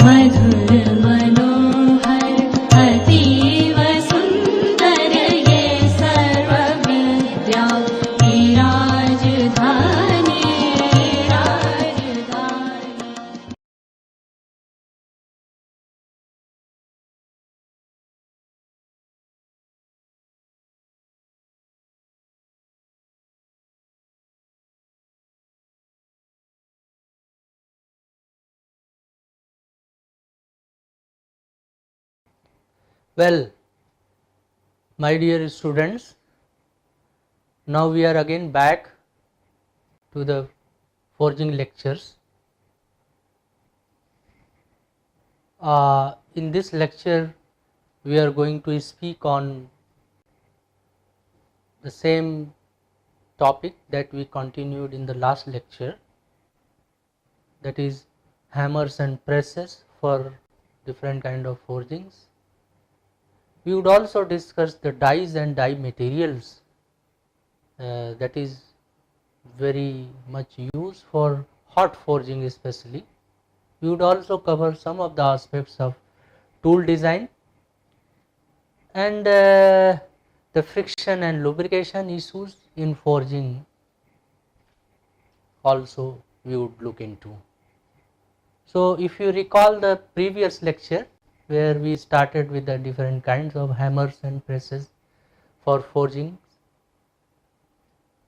मधुर मनोहर अतीव सुंदर ये सर्व विद्या की राजधानी राजधानी। Well, my dear students, now we are again back to the forging lectures. In this lecture, we are going to speak on the same topic that we continued in the last lecture, that is hammers and presses for different kind of forgings. We would also discuss the dies and die materials that is very much used for hot forging especially. We would also cover some of the aspects of tool design and the friction and lubrication issues in forging also we would look into. So if you recall the previous lecture where we started with the different kinds of hammers and presses for forging.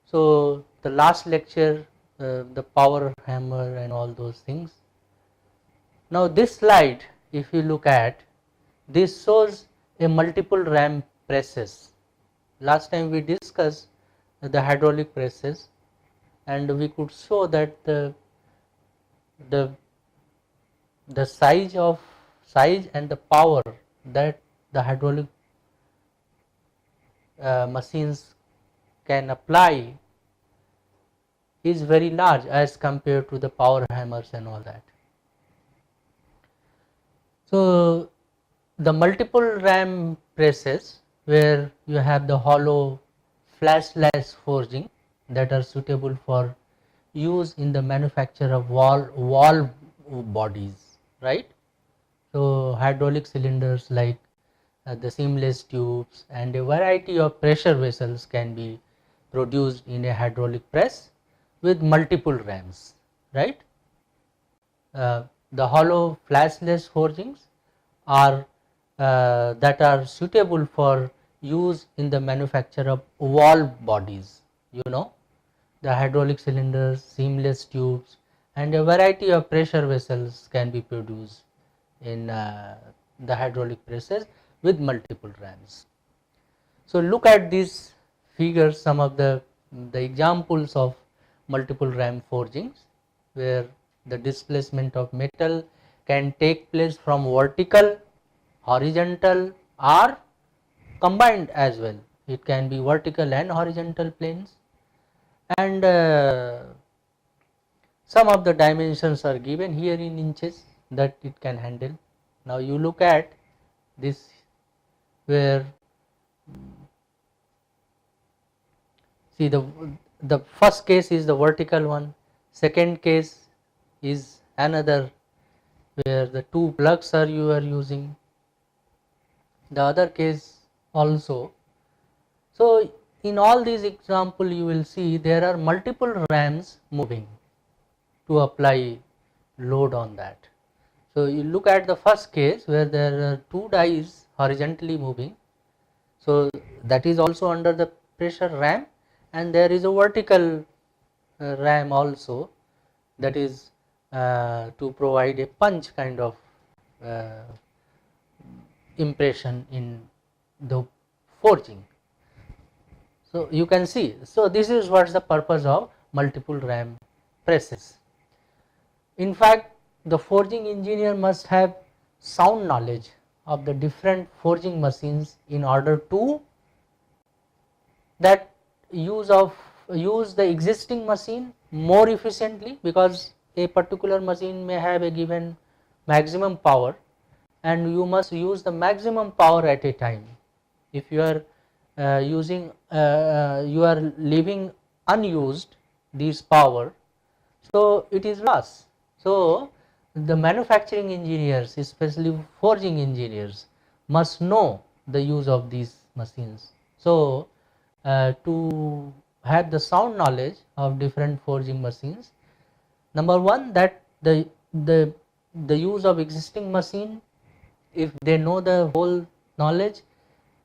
So the last lecture, the power hammer and all those things. Now this slide, if you look at, this shows a multiple ram presses. Last time we discussed the hydraulic presses and we could show that the size and the power that the hydraulic machines can apply is very large as compared to the power hammers and all that. So the multiple ram presses where you have the hollow flashless forging that are suitable for use in the manufacture of valve bodies, right? So hydraulic cylinders like the seamless tubes and a variety of pressure vessels can be produced in a hydraulic press with multiple rams, right? The hollow flashless forgings are that are suitable for use in the manufacture of valve bodies, you know, the hydraulic cylinders, seamless tubes and a variety of pressure vessels can be produced in the hydraulic presses with multiple rams. So look at these figures, some of the examples of multiple ram forgings where the displacement of metal can take place from vertical, horizontal or combined as well. It can be vertical and horizontal planes, and some of the dimensions are given here in inches that it can handle. Now you look at this where see the first case is the vertical one, second case is another where the two plugs are you are using, the other case also. So in all these example you will see there are multiple rams moving to apply load on that. So you look at the first case where there are two dies horizontally moving, so that is also under the pressure ram, and there is a vertical ram also, that is to provide a punch kind of impression in the forging. So you can see, so this is what is the purpose of multiple ram presses. In fact, the forging engineer must have sound knowledge of the different forging machines in order to that use the existing machine more efficiently, because a particular machine may have a given maximum power and you must use the maximum power at a time. If you are you are leaving unused this power, so it is loss. So the manufacturing engineers, especially forging engineers, must know the use of these machines. So, to have the sound knowledge of different forging machines, number one, that the use of existing machine, if they know the whole knowledge,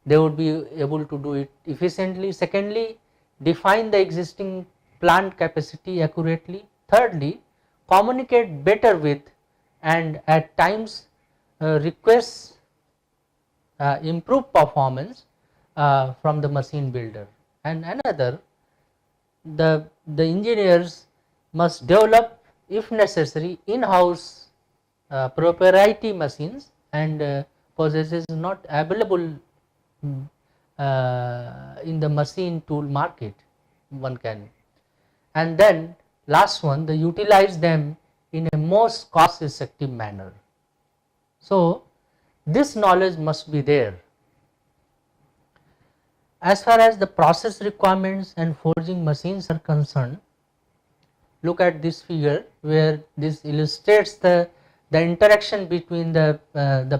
they would be able to do it efficiently. Secondly, define the existing plant capacity accurately. Thirdly, communicate better with and at times request improve performance from the machine builder. And another, the engineers must develop, if necessary, in-house proprietary machines and possesses not available in the machine tool market one can. And then last one, they utilize them in a most cost effective manner. So this knowledge must be there. As far as the process requirements and forging machines are concerned, look at this figure where this illustrates the interaction between the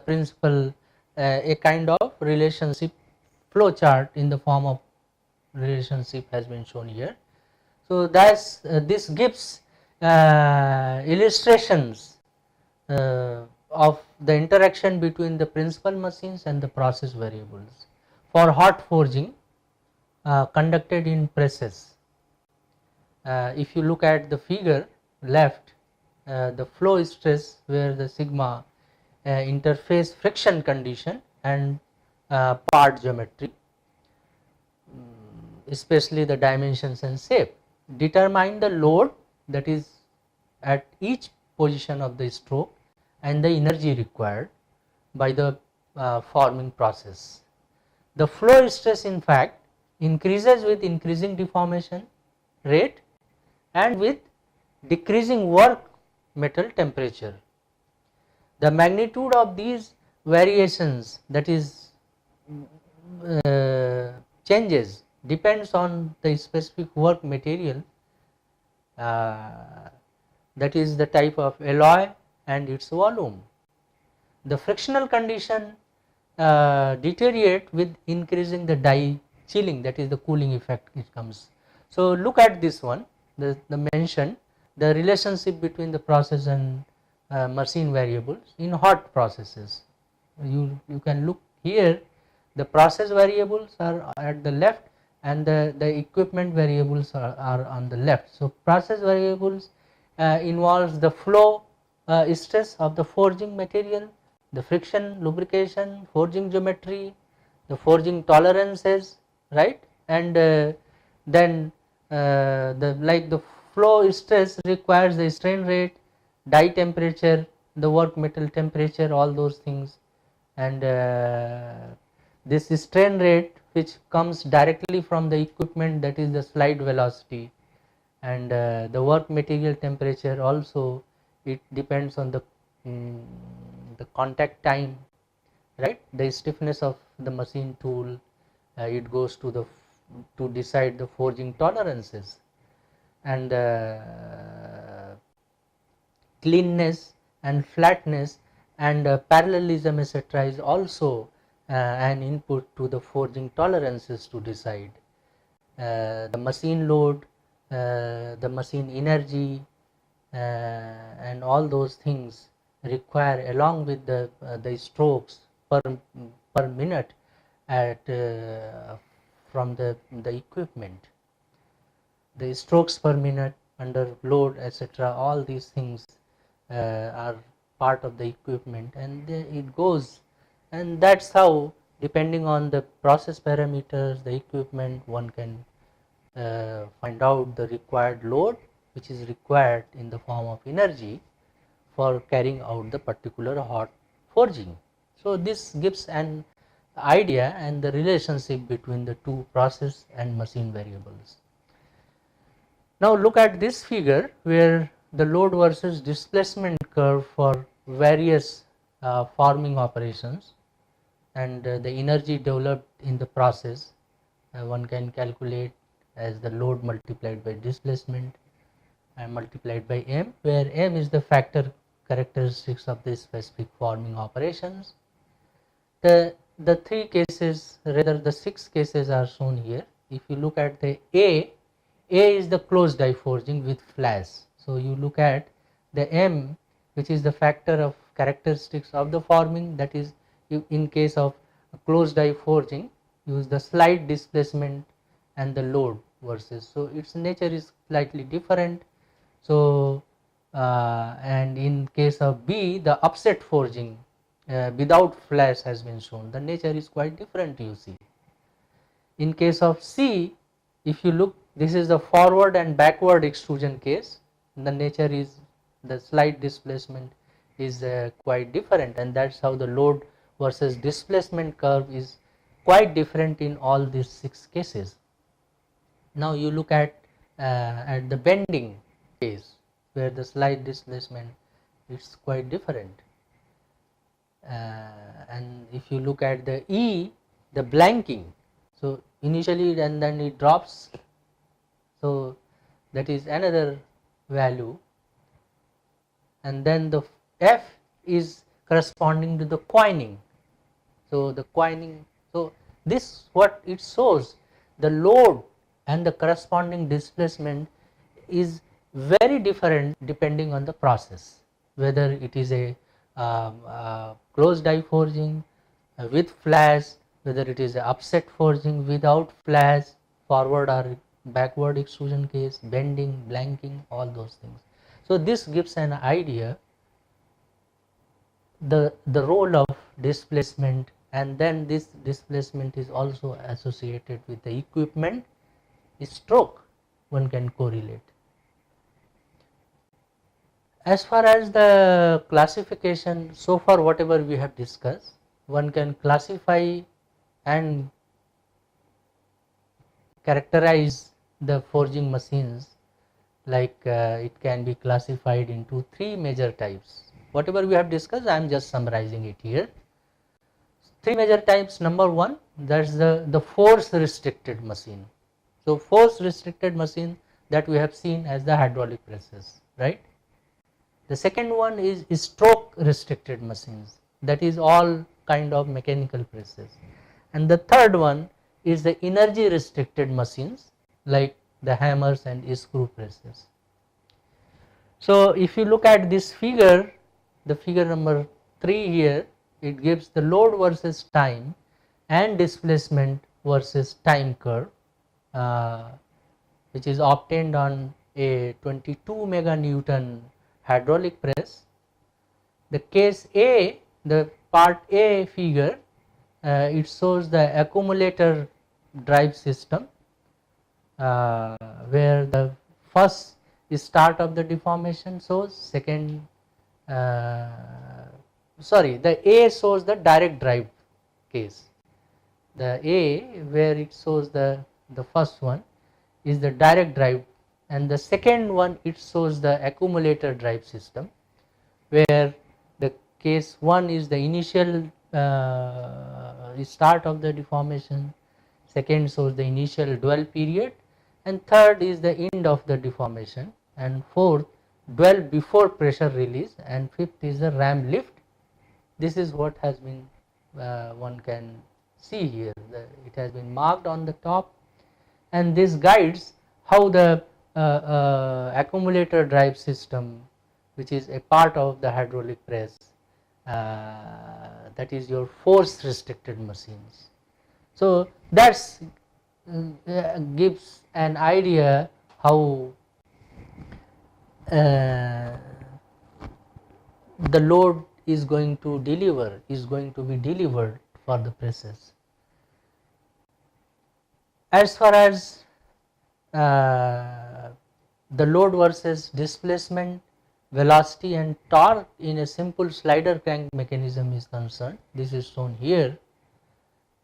principal, a kind of relationship flow chart in the form of relationship has been shown here. So that's this gives illustrations of the interaction between the principal machines and the process variables. For hot forging conducted in presses, if you look at the figure left, the flow stress where the sigma interface friction condition and part geometry, especially the dimensions and shape, determine the load that is at each position of the stroke and the energy required by the forming process. The flow stress in fact increases with increasing deformation rate and with decreasing work metal temperature. The magnitude of these variations, that is changes, depends on the specific work material, that is the type of alloy and its volume. The frictional condition deteriorate with increasing the die chilling, that is the cooling effect it comes. So look at this one, the mention the relationship between the process and machine variables in hot processes. You can look here, the process variables are at the left and the equipment variables are on the left. So process variables involves the flow stress of the forging material, the friction, lubrication, forging geometry, the forging tolerances, right? And then the flow stress requires the strain rate, die temperature, the work metal temperature, all those things. And this strain rate, which comes directly from the equipment, that is the slide velocity, and the work material temperature also, it depends on the contact time, right? The stiffness of the machine tool, it goes to to decide the forging tolerances, and cleanness and flatness and parallelism etc. is also an input to the forging tolerances to decide the machine load, the machine energy, and all those things require, along with the strokes per minute at from the equipment, the strokes per minute under load etc. all these things are part of the equipment, and it goes, and that's how, depending on the process parameters, the equipment, one can find out the required load which is required in the form of energy for carrying out the particular hot forging. So this gives an idea and the relationship between the two process and machine variables. Now look at this figure where the load versus displacement curve for various forming operations, and the energy developed in the process one can calculate as the load multiplied by displacement and multiplied by m, where m is the factor characteristics of the specific forming operations. The three cases, rather the 6 cases are shown here. If you look at the A is the closed die forging with flash. So you look at the M, which is the factor of characteristics of the forming, that is, in case of closed die forging, use the slide displacement and the load versus. So its nature is slightly different. So and in case of B, the upset forging without flash has been shown. The nature is quite different, you see. In case of C, if you look, this is the forward and backward extrusion case. The nature is, the slide displacement is quite different, and that's how the load versus displacement curve is quite different in all these 6 cases. Now you look at the bending case, where the slide displacement is quite different. And if you look at the E, the blanking, so initially and then it drops, so that is another value. And then the F is corresponding to the coining. So the coining, so this what it shows, the load and the corresponding displacement is very different depending on the process, whether it is a closed die forging with flash, whether it is a upset forging without flash, forward or backward extrusion case, bending, blanking, all those things. So this gives an idea the role of displacement, and then this displacement is also associated with the equipment stroke, one can correlate. As far as the classification, so far whatever we have discussed, one can classify and characterize the forging machines like it can be classified into 3 major types. Whatever we have discussed, I am just summarizing it here. 3 major types. Number 1, that's the force restricted machine. So force restricted machine that we have seen as the hydraulic presses, right? The second one is stroke restricted machines, that is all kind of mechanical presses. And the third one is the energy restricted machines like the hammers and screw presses. So if you look at this figure, the figure number 3 here, it gives the load versus time and displacement versus time curve, which is obtained on a 22 meganewton hydraulic press. The case A, the part A figure, it shows the accumulator drive system, where the first start of the deformation shows, second the A shows the direct drive case. The A, where it shows the first one is the direct drive, and the second one it shows the accumulator drive system, where the case 1 is the initial start of the deformation, second shows the initial dwell period, and third is the end of the deformation, and fourth dwell before pressure release, and fifth is the ram lift. This is what has been one can see here. It has been marked on the top, and this guides how the accumulator drive system, which is a part of the hydraulic press, that is your force restricted machines. So that's gives an idea how the load is going to be delivered for the presses. As far as the load versus displacement, velocity and torque in a simple slider crank mechanism is concerned, this is shown here.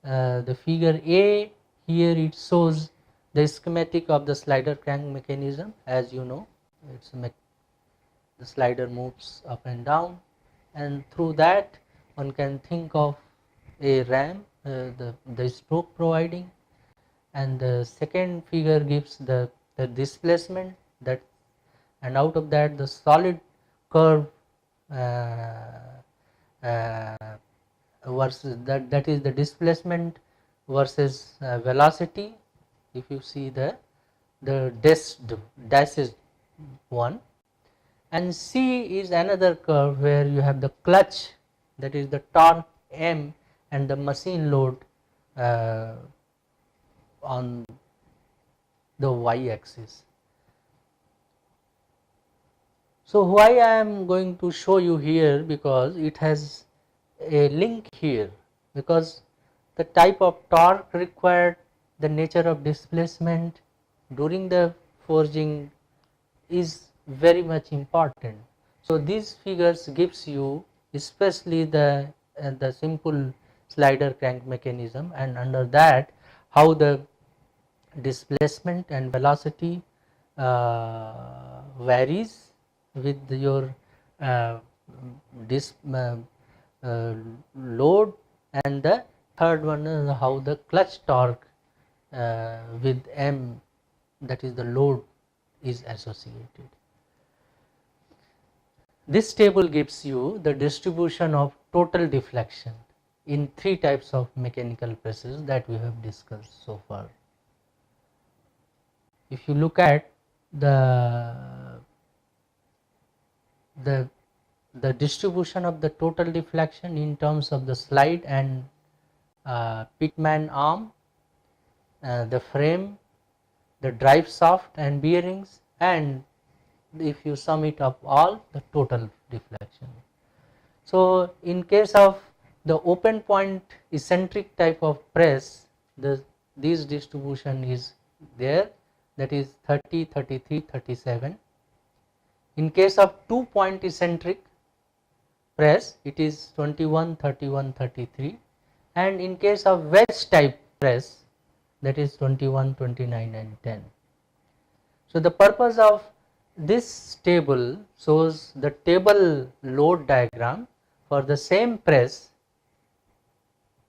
The figure A, here it shows the schematic of the slider crank mechanism. As you know, the slider moves up and down, and through that one can think of a ram, the stroke providing, and the second figure gives the displacement, that, and out of that the solid curve uh, versus that is the displacement versus velocity. If you see the dashed one, and C is another curve where you have the clutch, that is the torque M, and the machine load on the y axis. So why I am going to show you here, because it has a link here, because the type of torque required, the nature of displacement during the forging is very much important. So these figures gives you especially the simple slider crank mechanism, and under that how the displacement and velocity varies with your uh, dis, load, and the third one is how the clutch torque with M, that is the load, is associated. This table gives you the distribution of total deflection in three types of mechanical presses that we have discussed so far. If you look at the distribution of the total deflection in terms of the slide and pitman arm, the frame, the drive shaft and bearings, and if you sum it up all, the total deflection. So in case of the open point eccentric type of press, this distribution is there, that is 30, 33, 37. In case of 2 point eccentric press, it is 21, 31, 33, and in case of wedge type press, that is 21, 29 and 10. So the purpose of this table shows the table load diagram for the same press,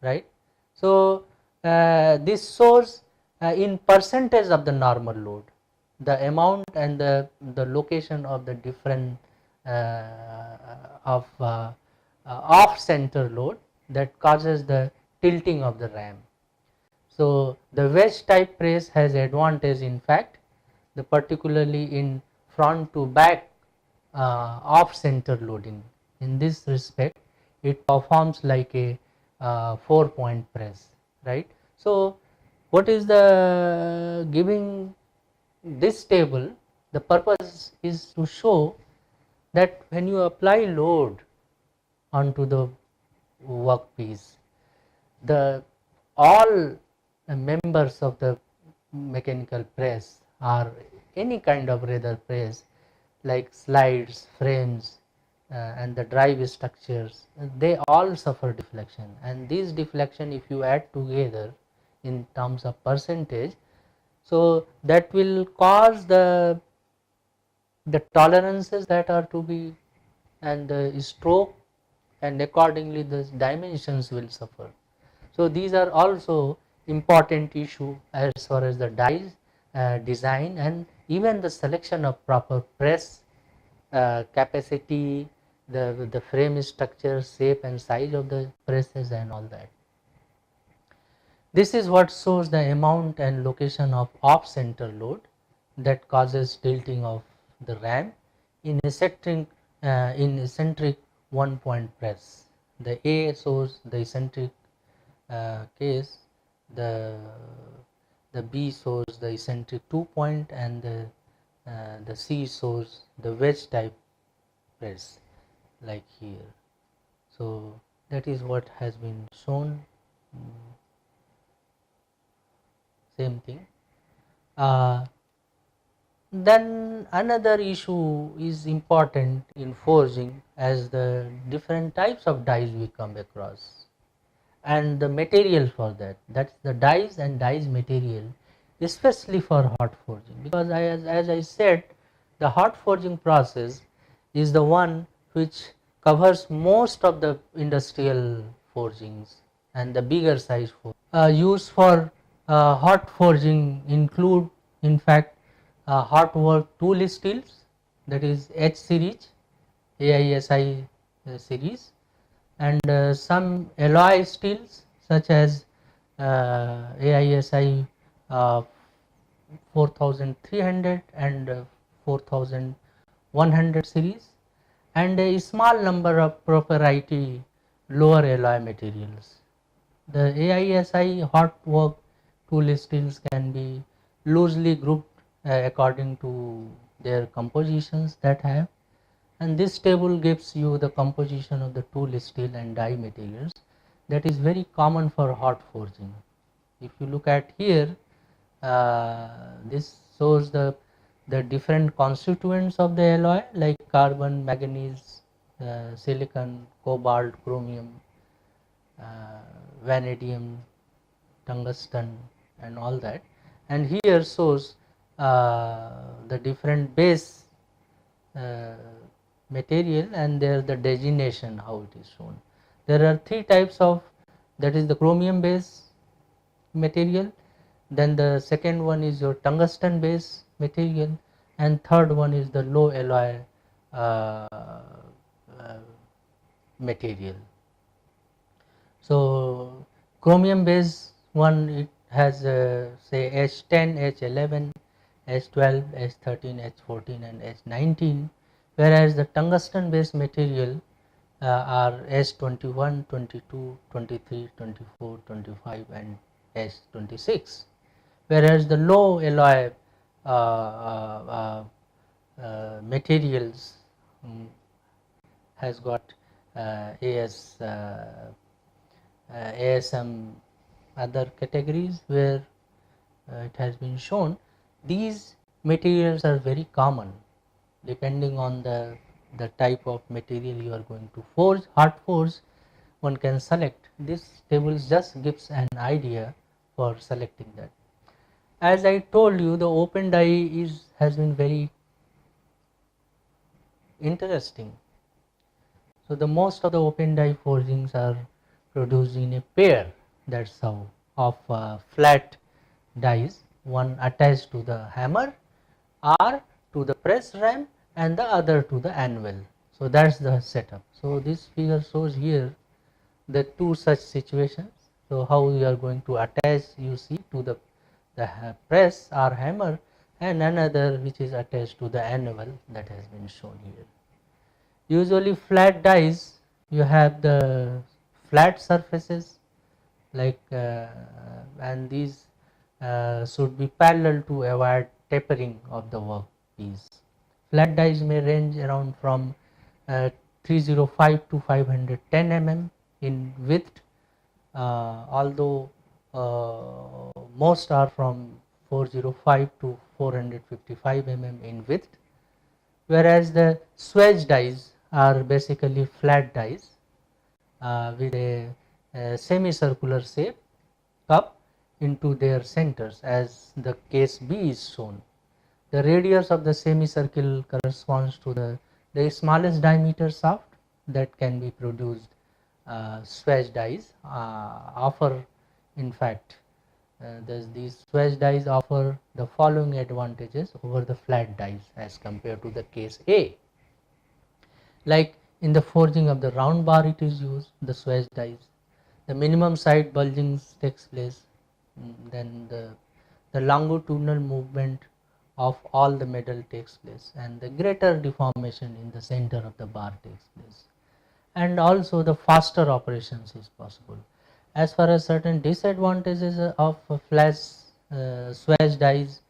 right. So this shows in percentage of the normal load, the amount and the location of the different off center load that causes the tilting of the ram. So the wedge type press has advantage, in fact, the particularly in front to back off center loading. In this respect, it performs like a 4 point press, right. So what is the giving this table? The purpose is to show that when you apply load onto the workpiece, all members of the mechanical press, or any kind of rather press, like slides, frames, and the drive structures, they all suffer deflection, and these deflection, if you add together in terms of percentage, so that will cause the tolerances that are to be, and the stroke, and accordingly the dimensions will suffer. So these are also important issue as far as the dies design, and even the selection of proper press capacity, the frame structure, shape and size of the presses and all that. This is what shows the amount and location of off center load that causes tilting of the ram in eccentric 1 point press. The A shows the eccentric case, the B shows the eccentric 2 point, and the C shows the wedge type press, like here. So that is what has been shown. Same thing. Then another issue is important in forging, as the different types of dies we come across, and the material for that, that's the dies and dies material, especially for hot forging, because as I said, the hot forging process is the one which covers most of the industrial forgings, and the bigger size used for hot forging include, in fact, hot work tool steels, that is H series, AISI series, and some alloy steels such as AISI 4300 and 4100 series, and a small number of proprietary lower alloy materials. The AISI hot work tool steels can be loosely grouped according to their compositions that have, and this table gives you the composition of the tool steel and die materials that is very common for hot forging. If you look at here, this shows the different constituents of the alloy like carbon, manganese, silicon, cobalt, chromium, vanadium, tungsten, and all that. And here shows the different base uh, material and there the designation how it is shown. There are three types of, that is the chromium base material, then the second one is your tungsten base material, and third one is the low alloy uh, uh, material. So chromium base one, it has say H10, H11, H12, H13, H14 and H19, whereas the tungsten based material are H21, 22, 23, 24, 25 and H26, whereas the low alloy materials has got ASM other categories where it has been shown these materials are very common depending on the type of material you are going to forge, hot forge, one can select. This table just gives an idea for selecting that. As I told you, the open die has been very interesting. So the most of the open die forgings are produced in a pair, that's how, of flat dies, one attached to the hammer or to the press ram and the other to the anvil. So that's the setup. So this figure shows here the two such situations. So how you are going to attach, you see, to the press or hammer, and another which is attached to the anvil, that has been shown here. Usually flat dies, you have the flat surfaces like and these should be parallel to avoid tapering of the workpiece. Flat dies may range around from 305 to 510 mm in width, although most are from 405 to 455 mm in width, whereas the swedge dies are basically flat dies with a semicircular shape cup into their centers, as the case B is shown. The radius of the semicircle corresponds to the smallest diameter shaft that can be produced. Swedge dies offer, in fact, these swedge dies offer the following advantages over the flat dies as compared to the case A. Like in the forging of the round bar, it is used, the swedge dies. The minimum side bulging takes place, then the longitudinal movement of all the metal takes place, and the greater deformation in the center of the bar takes place, and also the faster operations is possible. As far as certain disadvantages of flash swedge dies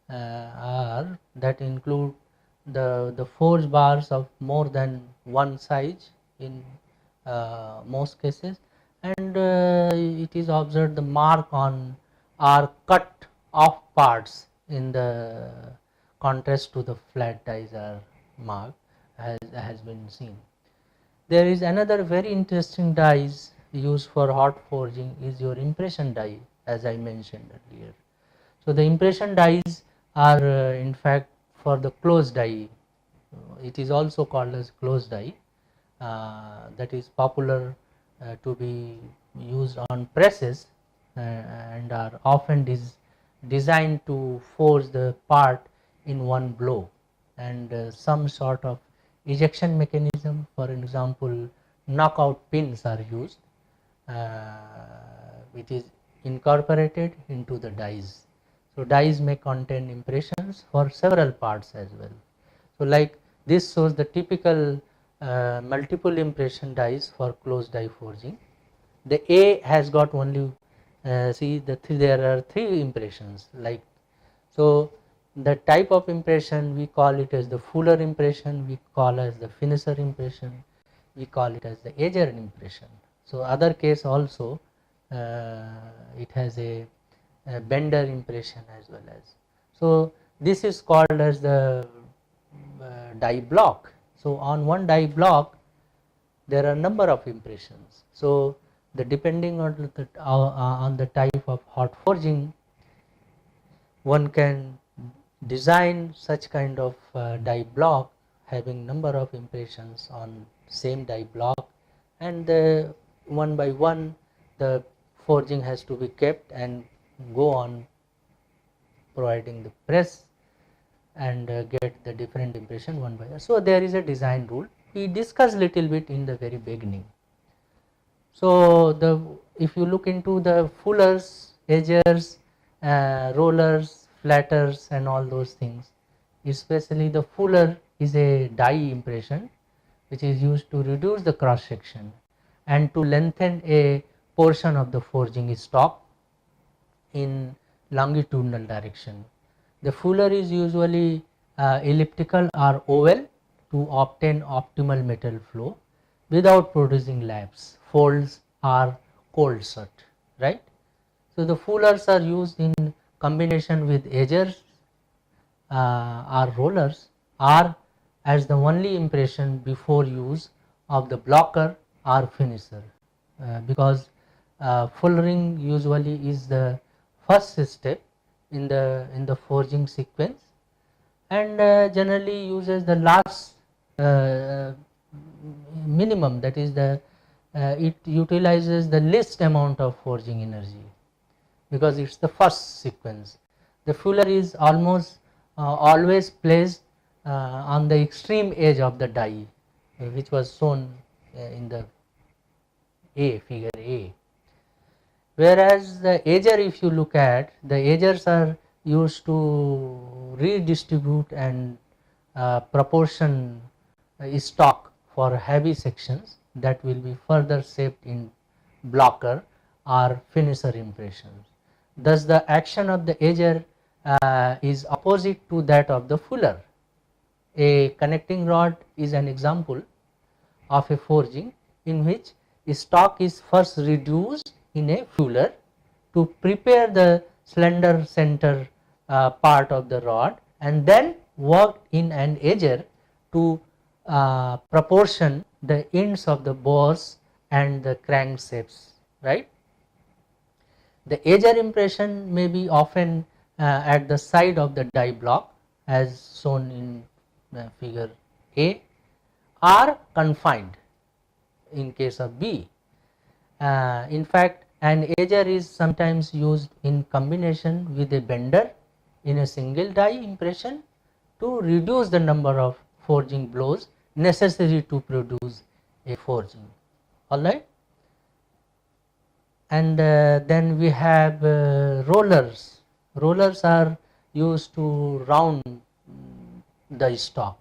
are, that include the forge bars of more than one size in most cases, and it is observed the mark on or cut off parts in the contrast to the flat dies are marked has been seen. There is another very interesting dies used for hot forging is your impression die, as I mentioned earlier. So the impression dies are in fact for the closed die. It is also called as closed die. That is popular to be used on presses and are often designed to forge the part in one blow, and some sort of ejection mechanism. For example, knockout pins are used, which is incorporated into the dies. So dies may contain impressions for several parts as well. So like this shows the typical multiple impression dies for closed die forging. The A has got only see there are three impressions, like so the type of impression we call it as the fuller impression, we call as the finisher impression, we call it as the edger impression. So other case also it has a bender impression as well as. So this is called as the die block. So on one die block there are number of impressions. So the depending on the type of hot forging, one can design such kind of die block having number of impressions on same die block, and one by one the forging has to be kept and go on providing the press and get the different impression one by one. So there is a design rule. We discussed little bit in the very beginning. So if you look into the fullers, edgers, rollers, flatters and all those things, especially the fuller is a die impression which is used to reduce the cross section and to lengthen a portion of the forging stock in longitudinal direction. The fuller is usually elliptical or oval to obtain optimal metal flow without producing lapse, folds or cold shut, right. So the fullers are used in combination with edgers or rollers, or as the only impression before use of the blocker or finisher, because fullering usually is the first step in the forging sequence, and generally uses the last minimum, that is the it utilizes the least amount of forging energy because it's the first sequence. The fuller is almost always placed on the extreme edge of the die, which was shown in the figure A. Whereas the edger, if you look at, the edgers are used to redistribute and proportion stock for heavy sections that will be further shaped in blocker or finisher impressions. Thus the action of the edger is opposite to that of the fuller. A connecting rod is an example of a forging in which stock is first reduced in a fuller to prepare the slender center part of the rod, and then worked in an edger to proportion the ends of the bores and the crank shapes, right. The edger impression may be often at the side of the die block as shown in figure A, or confined in case of B. In fact, an edger is sometimes used in combination with a bender in a single die impression to reduce the number of forging blows necessary to produce a forging. Alright. And then we have rollers. Rollers are used to round the stock.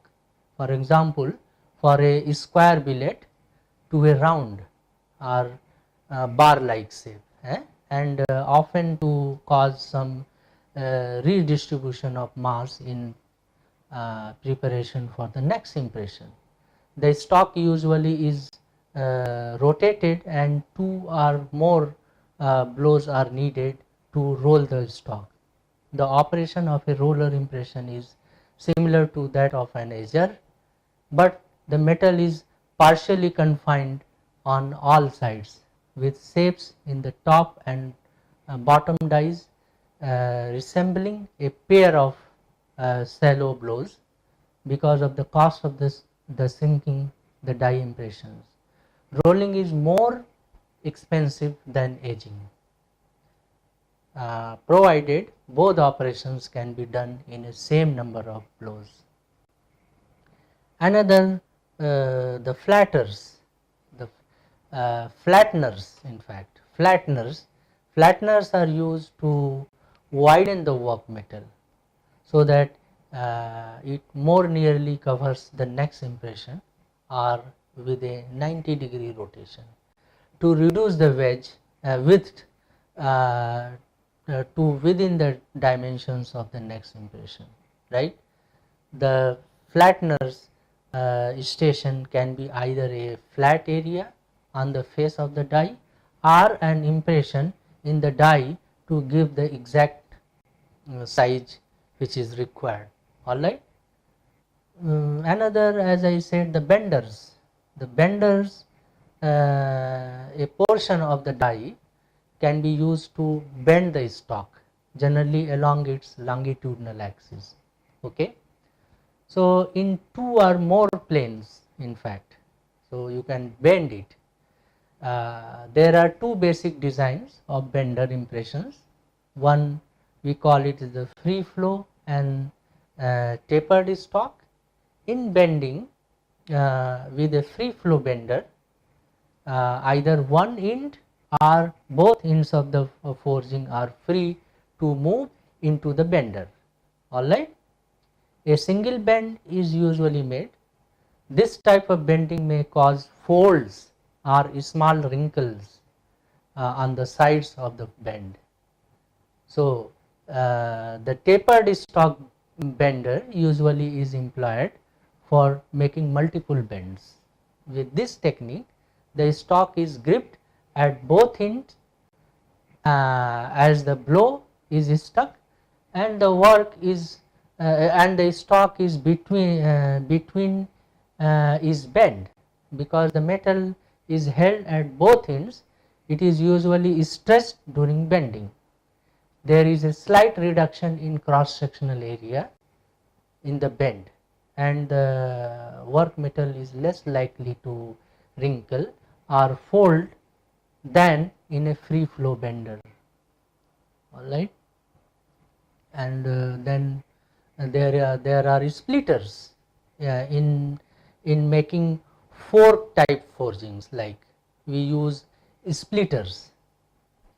For example, for a square billet to a round or bar like shape, and often to cause some redistribution of mass in preparation for the next impression. The stock usually is rotated and two or more blows are needed to roll the stock. The operation of a roller impression is similar to that of an edger, but the metal is partially confined on all sides with shapes in the top and bottom dies resembling a pair of shallow blows because of the cost of the sinking the die impressions. Rolling is more expensive than edging, provided both operations can be done in a same number of blows. Another the flatters, the flatteners, in fact, flatteners are used to widen the work metal so that it more nearly covers the next impression or with a 90-degree rotation to reduce the wedge width to within the dimensions of the next impression, right. The flatteners station can be either a flat area on the face of the die or an impression in the die to give the exact size which is required. All right. Another, as I said, the benders. The benders, a portion of the die can be used to bend the stock, generally along its longitudinal axis. Okay. So in two or more planes, in fact, so you can bend it. There are two basic designs of bender impressions. One, we call it the free flow and tapered stock. In bending with a free flow bender, either one end or both ends of the forging are free to move into the bender. All right. A single bend is usually made. This type of bending may cause folds or small wrinkles on the sides of the bend. So the tapered stock bender usually is employed for making multiple bends. With this technique, the stock is gripped at both ends as the blow is stuck, and the work is and the stock is between is bent. Because the metal is held at both ends, it is usually stressed during bending. There is a slight reduction in cross sectional area in the bend, and the work metal is less likely to wrinkle or fold than in a free flow bender. All right. And then there are splitters in making fork type forgings, like we use splitters.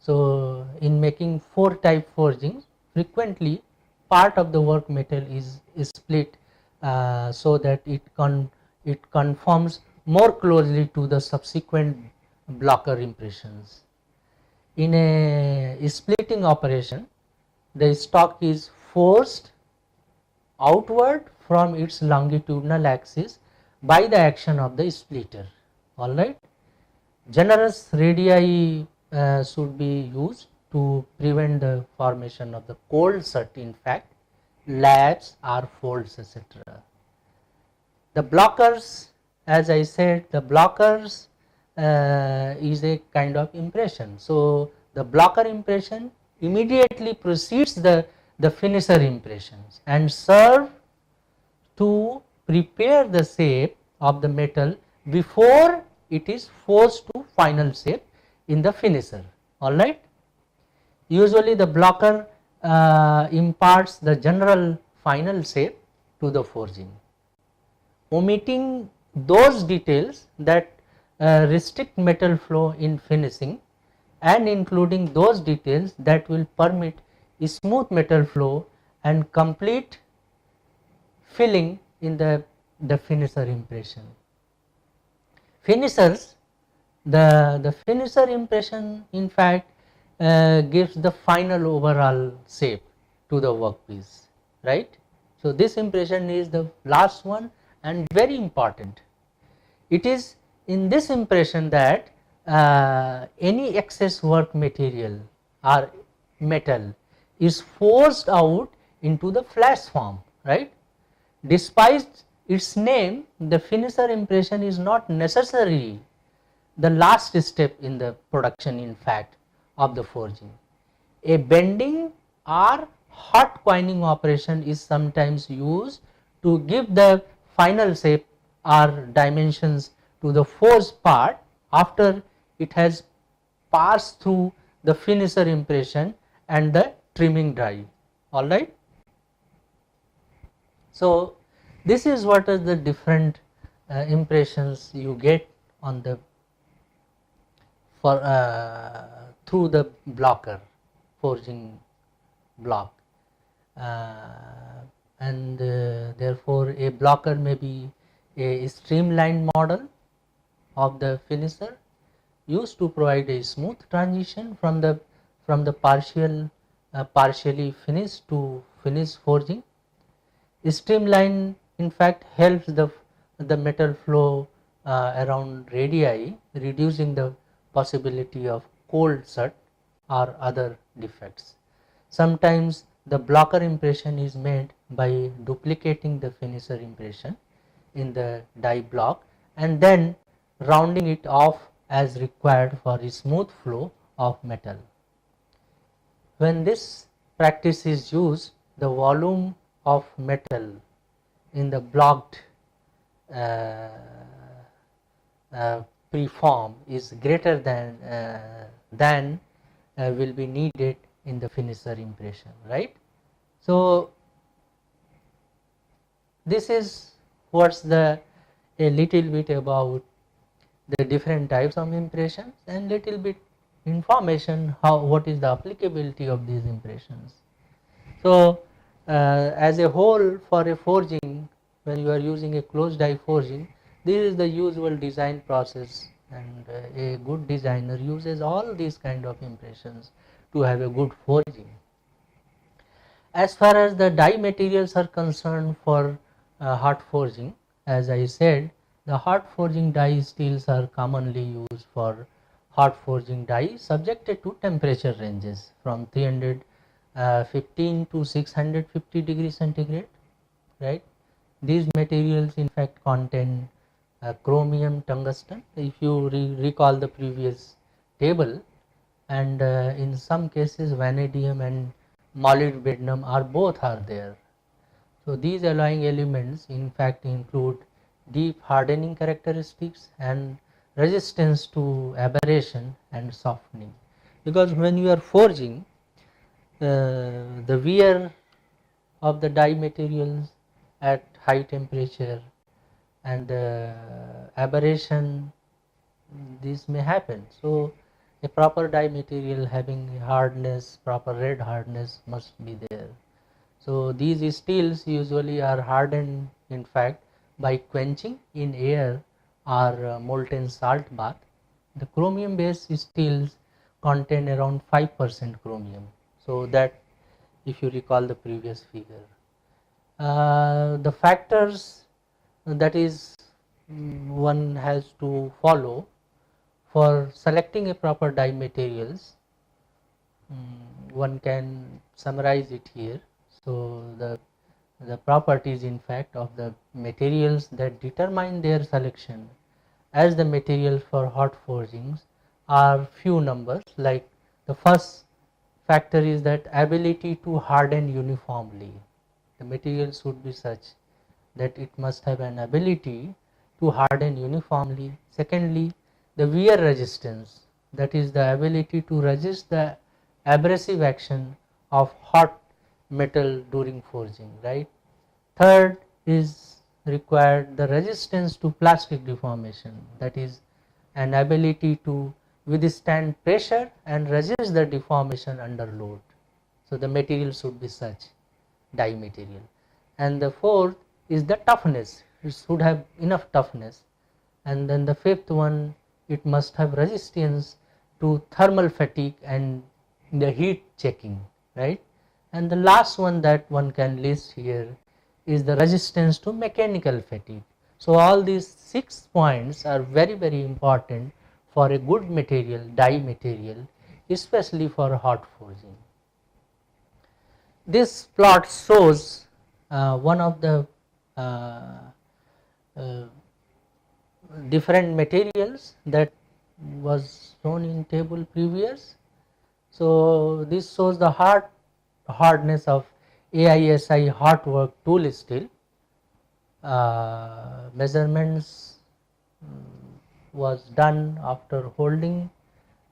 So in making fork type forgings, frequently part of the work metal is split so that it conforms more closely to the subsequent blocker impressions. In a splitting operation, the stock is forced outward from its longitudinal axis by the action of the splitter. All right. Generous radii should be used to prevent the formation of the cold shut, in fact, latches or folds, etc. The blockers, as I said, the blockers is a kind of impression. So the blocker impression immediately precedes the finisher impressions and serve to prepare the shape of the metal before it is forced to final shape in the finisher. All right. Usually the blocker imparts the general final shape to the forging, omitting those details that restrict metal flow in finishing and including those details that will permit smooth metal flow and complete filling in the finisher impression. Finishers, the finisher impression, in fact, gives the final overall shape to the workpiece, right. So this impression is the last one and very important. It is in this impression that any excess work material or metal is forced out into the flash form, right. Despite its name, the finisher impression is not necessarily the last step in the production, in fact, of the forging. A bending or hot coining operation is sometimes used to give the final shape or dimensions to the forged part after it has passed through the finisher impression and the trimming drive. All right. So this is what is the different impressions you get on the through the blocker forging block, and therefore a blocker may be a streamlined model of the finisher used to provide a smooth transition from the partially finished to finished forging. Streamline in fact helps the metal flow around radii, reducing the possibility of cold shut or other defects. Sometimes the blocker impression is made by duplicating the finisher impression in the die block and then rounding it off as required for a smooth flow of metal. When this practice is used, the volume of metal in the blocked uh, preform is greater than will be needed in the finisher impression, right. So this is what's the a little bit about the different types of impressions and little bit information what is the applicability of these impressions. So as a whole, for a forging, when you are using a closed die forging, this is the usual design process, and a good designer uses all these kind of impressions to have a good forging. As far as the die materials are concerned for hot forging, as I said, the hot forging die steels are commonly used for hot forging die subjected to temperature ranges from 315 to 650 degrees centigrade, right. These materials in fact contain chromium tungsten, if you recall the previous table, and in some cases vanadium and molybdenum are both are there. So these alloying elements in fact include deep hardening characteristics and resistance to aberration and softening, because when you are forging the wear of the die materials at high temperature and aberration, this may happen. So a proper die material having hardness, proper red hardness must be there. So these steels usually are hardened in fact by quenching in air or molten salt bath. The chromium based steels contain around 5% chromium. So that, if you recall the previous figure, the factors that is one has to follow for selecting a proper die materials, one can summarize it here. So the properties in fact of the materials that determine their selection as the material for hot forgings are few numbers. Like the first factor is that ability to harden uniformly. The material should be such that it must have an ability to harden uniformly. Secondly, the wear resistance, that is the ability to resist the abrasive action of hot metal during forging, right. Third is required the resistance to plastic deformation, that is an ability to withstand pressure and resist the deformation under load. So the material should be such die material. And the fourth is the toughness, it should have enough toughness. And then the fifth one, it must have resistance to thermal fatigue and the heat checking, right. And the last one that one can list here is the resistance to mechanical fatigue. So all these 6 points are very very important for a good material, die material, especially for hot forging. This plot shows one of the uh, uh, different materials that was shown in table previous. So this shows the hardness of AISI hot work tool steel. Measurements was done after holding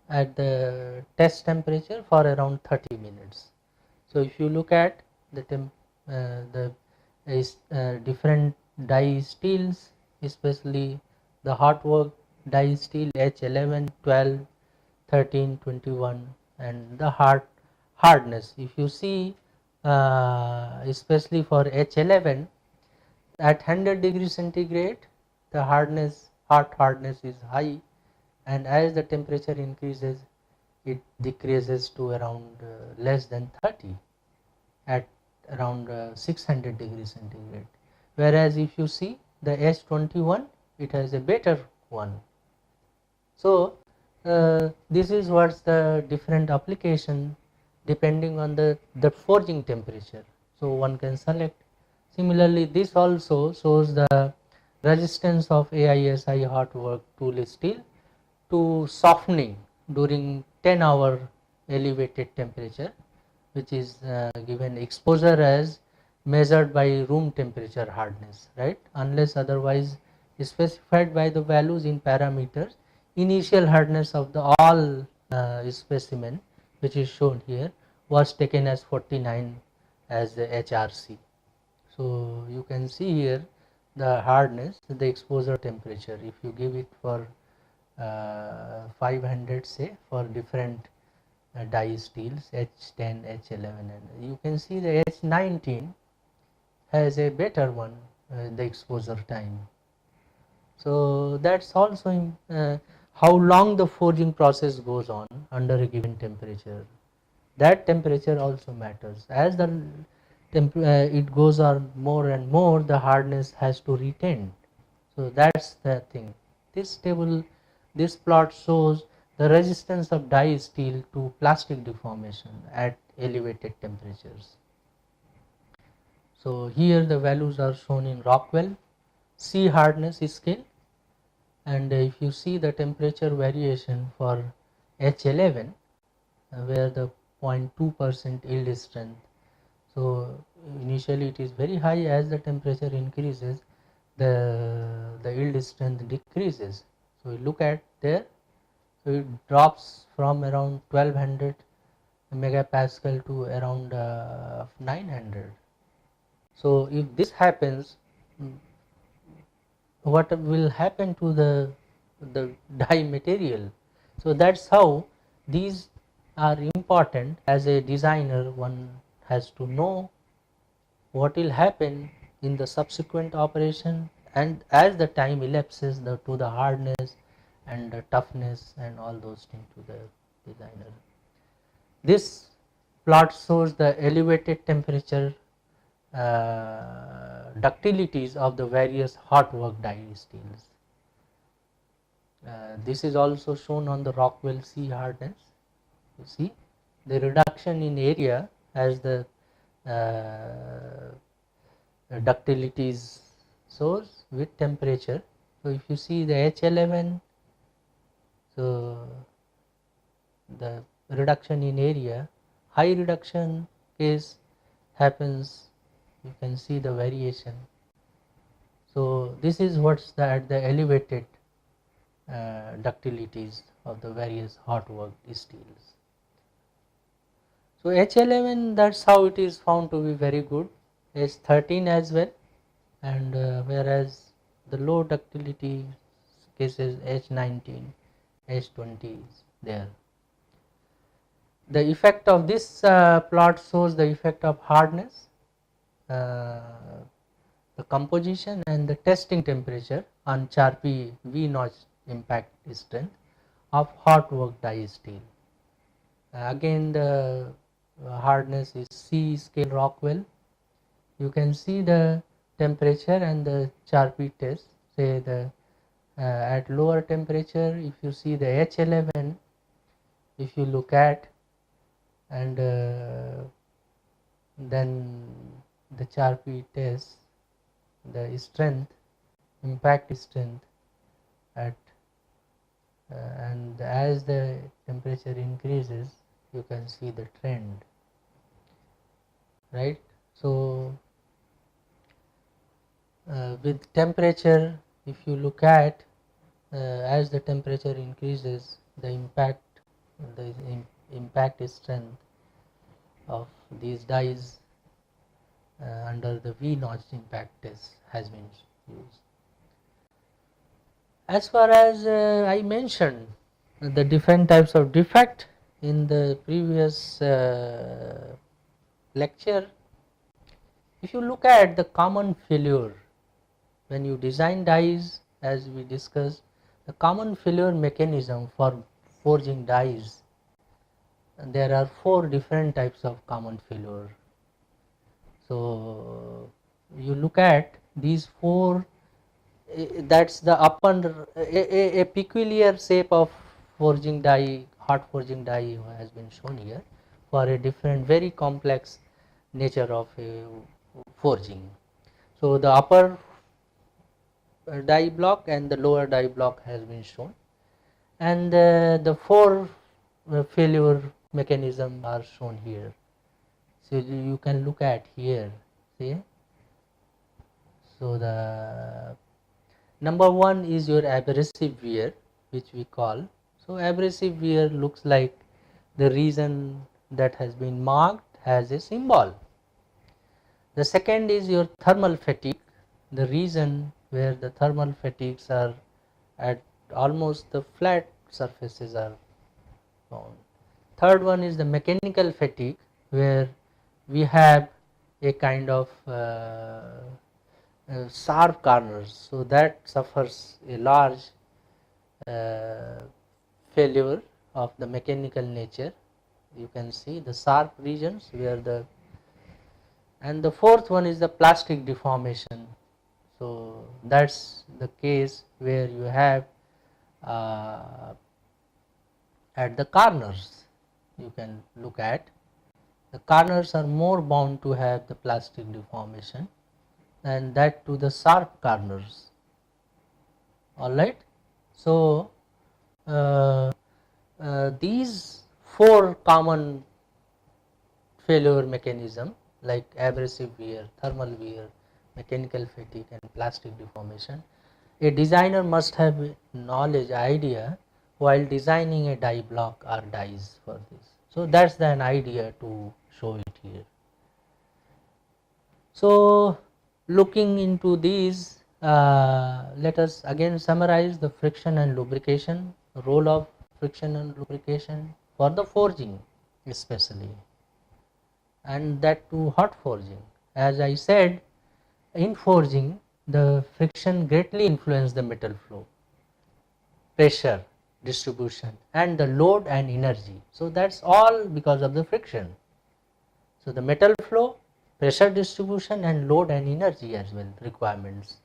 at the test temperature for around 30 minutes. So if you look at the different die steels especially the hot work die steel H11, 12, 13, 21, and the hardness. If you see, especially for H11, at 100 degrees centigrade, the hot hardness is high, and as the temperature increases, it decreases to around less than 30 at around 600 degrees centigrade. Whereas if you see the H21, it has a better one. So this is what's the different application depending on the forging temperature. So one can select. Similarly, this also shows the resistance of AISI hot work tool steel to softening during 10-hour elevated temperature, which is given exposure as measured by room temperature hardness, right, unless otherwise specified by the values in parameters. Initial hardness of the all specimen, which is shown here, was taken as 49 as the HRC. So you can see here the hardness, the exposure temperature. If you give it for 500, say, for different die steels H10, H11, and you can see the H19 has a better one, the exposure time. So that's also how long the forging process goes on under a given temperature. That temperature also matters. As the it goes on more and more, the hardness has to retain. So that's the thing. This table, this plot shows the resistance of die steel to plastic deformation at elevated temperatures. So here the values are shown in Rockwell C hardness scale, and if you see the temperature variation for H11, where the 0.2% yield strength. So initially it is very high. As the temperature increases, the yield strength decreases. So you look at there, so it drops from around 1200 megapascal to around 900. So if this happens, what will happen to the die material? So that's how these are important. As a designer, one has to know what will happen in the subsequent operation, and as the time elapses, to the hardness and the toughness and all those things to the designer. This plot shows the elevated temperature ductilities of the various hot work die steels. This is also shown on the Rockwell C hardness. You see the reduction in area as the ductilities shows with temperature. So if you see the H11, so the reduction in area, high reduction case happens, you can see the variation. So this is what's at the elevated ductilities of the various hot work steels. So H11, that's how it is found to be very good. H13 as well, and whereas the low ductility cases H19, H20 is there. The effect of this plot shows the effect of hardness, the composition and the testing temperature on Charpy V-notch impact strength of hot work die steel. Again the hardness is C scale Rockwell. You can see the temperature and the Charpy test. Say the at lower temperature, if you see the H11, if you look at, and then the Charpy test, the strength, impact strength at and as the temperature increases, you can see the trend, right? So with temperature, if you look at, as the temperature increases, the impact strength of these dies under the V-notch impact test has been used. As far as I mentioned the different types of defect in the previous lecture, if you look at the common failure when you design dies, as we discussed, the common failure mechanism for forging dies, there are 4 different types of common failure. So you look at these 4, that's the upper a peculiar shape of forging die, hot forging die has been shown here for a different very complex nature of a forging. So the upper die block and the lower die block has been shown, and the 4 failure mechanism are shown here. So you can look at here, see. So the number 1 is your abrasive wear, which we call. So abrasive wear looks like the region that has been marked as a symbol. The second is your thermal fatigue, the region where the thermal fatigues are at almost the flat surfaces are found. Third one is the mechanical fatigue, where we have a kind of sharp corners, so that suffers a large failure of the mechanical nature. You can see the sharp regions where the, and the fourth one is the plastic deformation. So that's the case where you have at the corners, you can look at the corners are more bound to have the plastic deformation, and that to the sharp corners. Alright. So these 4 common failure mechanism like abrasive wear, thermal wear, mechanical fatigue and plastic deformation, a designer must have knowledge, idea while designing a die block or dies for this. So that's an idea to show it here. So looking into these, let us again summarize the friction and lubrication, role of friction and lubrication for the forging especially, and that to hot forging. As I said, in forging the friction greatly influences the metal flow, pressure distribution and the load and energy. So that's all because of the friction. So the metal flow, pressure distribution and load and energy as well requirements.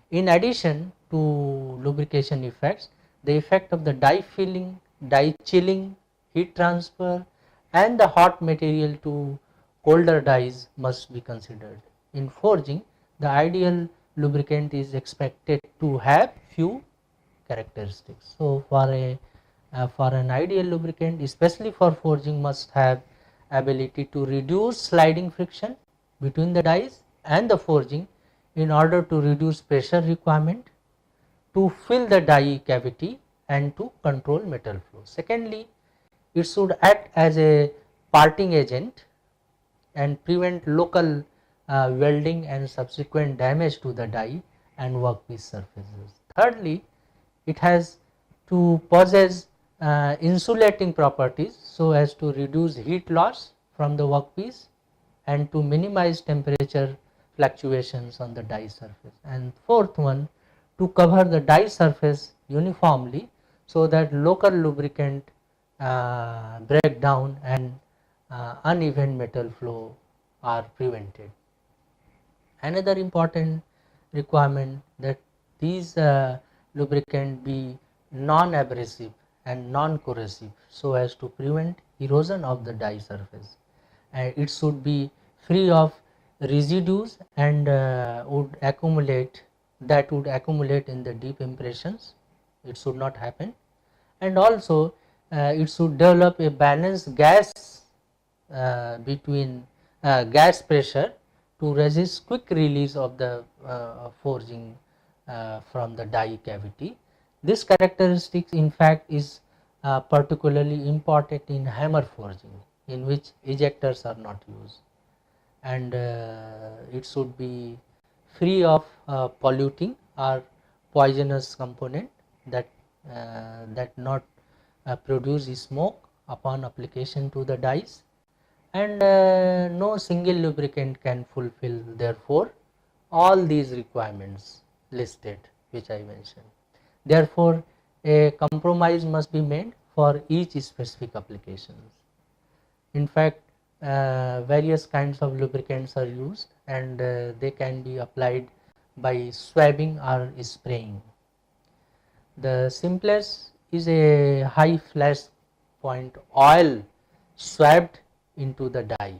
In addition to lubrication effects, the effect of the die filling, die chilling, heat transfer and the hot material to colder dies must be considered. In forging, the ideal lubricant is expected to have few characteristics. So for an ideal lubricant, especially for forging, must have ability to reduce sliding friction between the dies and the forging in order to reduce pressure requirement, to fill the die cavity and to control metal flow. Secondly, it should act as a parting agent and prevent local welding and subsequent damage to the die and workpiece surfaces. Thirdly, it has to possess insulating properties so as to reduce heat loss from the workpiece and to minimize temperature fluctuations on the die surface. And fourth one, to cover the die surface uniformly so that local lubricant breakdown and uneven metal flow are prevented. Another important requirement that these lubricant be non-abrasive and non-corrosive so as to prevent erosion of the die surface, and it should be free of residues and would accumulate in the deep impressions. It should not happen, and also it should develop a balanced gas between gas pressure to resist quick release of the forging from the die cavity. This characteristic in fact is particularly important in hammer forging, in which ejectors are not used, and it should be free of polluting or poisonous component that not produce smoke upon application to the dies, and no single lubricant can fulfill therefore all these requirements listed which I mentioned. Therefore, a compromise must be made for each specific applications. In fact, various kinds of lubricants are used, and they can be applied by swabbing or spraying. The simplest is a high flash point oil swabbed into the die.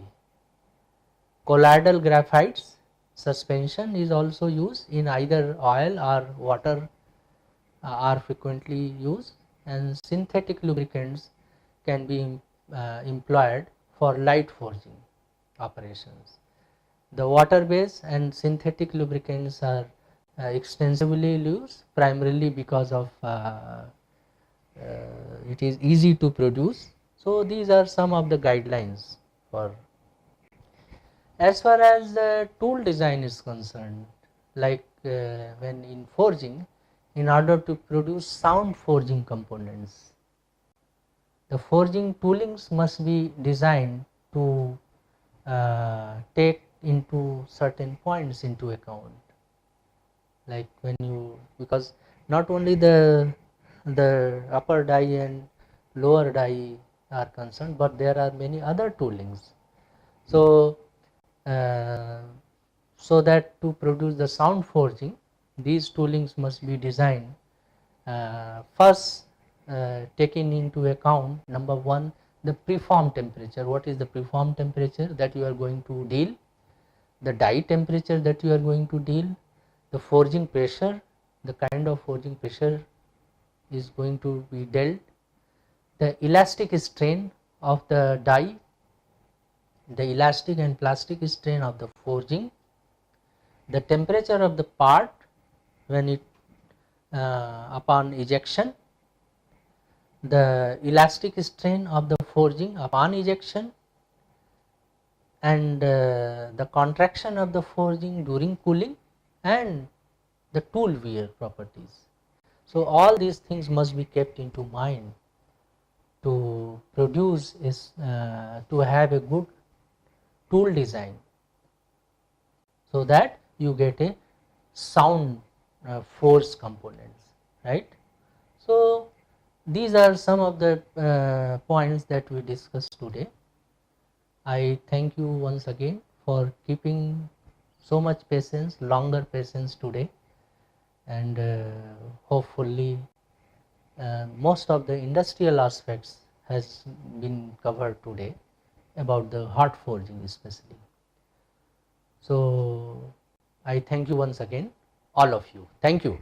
Colloidal graphites suspension is also used in either oil or water are frequently used, and synthetic lubricants can be employed for light forging operations. The water based and synthetic lubricants are extensively used primarily because of it is easy to produce. So these are some of the guidelines for. As far as the tool design is concerned, like when in forging, in order to produce sound forging components, the forging toolings must be designed to take into certain points into account. Like when you, because not only the upper die and lower die are concerned, but there are many other toolings. So so that to produce the sound forging, these toolings must be designed first taking into account, number one, the preform temperature. What is the preform temperature that you are going to deal, the die temperature that you are going to deal, the forging pressure, the kind of forging pressure is going to be dealt, the elastic strain of the die, the elastic and plastic strain of the forging, the temperature of the part when it upon ejection, the elastic strain of the forging upon ejection, and the contraction of the forging during cooling, and the tool wear properties. So all these things must be kept into mind to produce is to have a good tool design, so that you get a sound force components, right? So these are some of the points that we discussed today. I thank you once again for keeping so much patience, longer patience today, and hopefully most of the industrial aspects has been covered today about the hot forging especially. So I thank you once again, all of you. Thank you.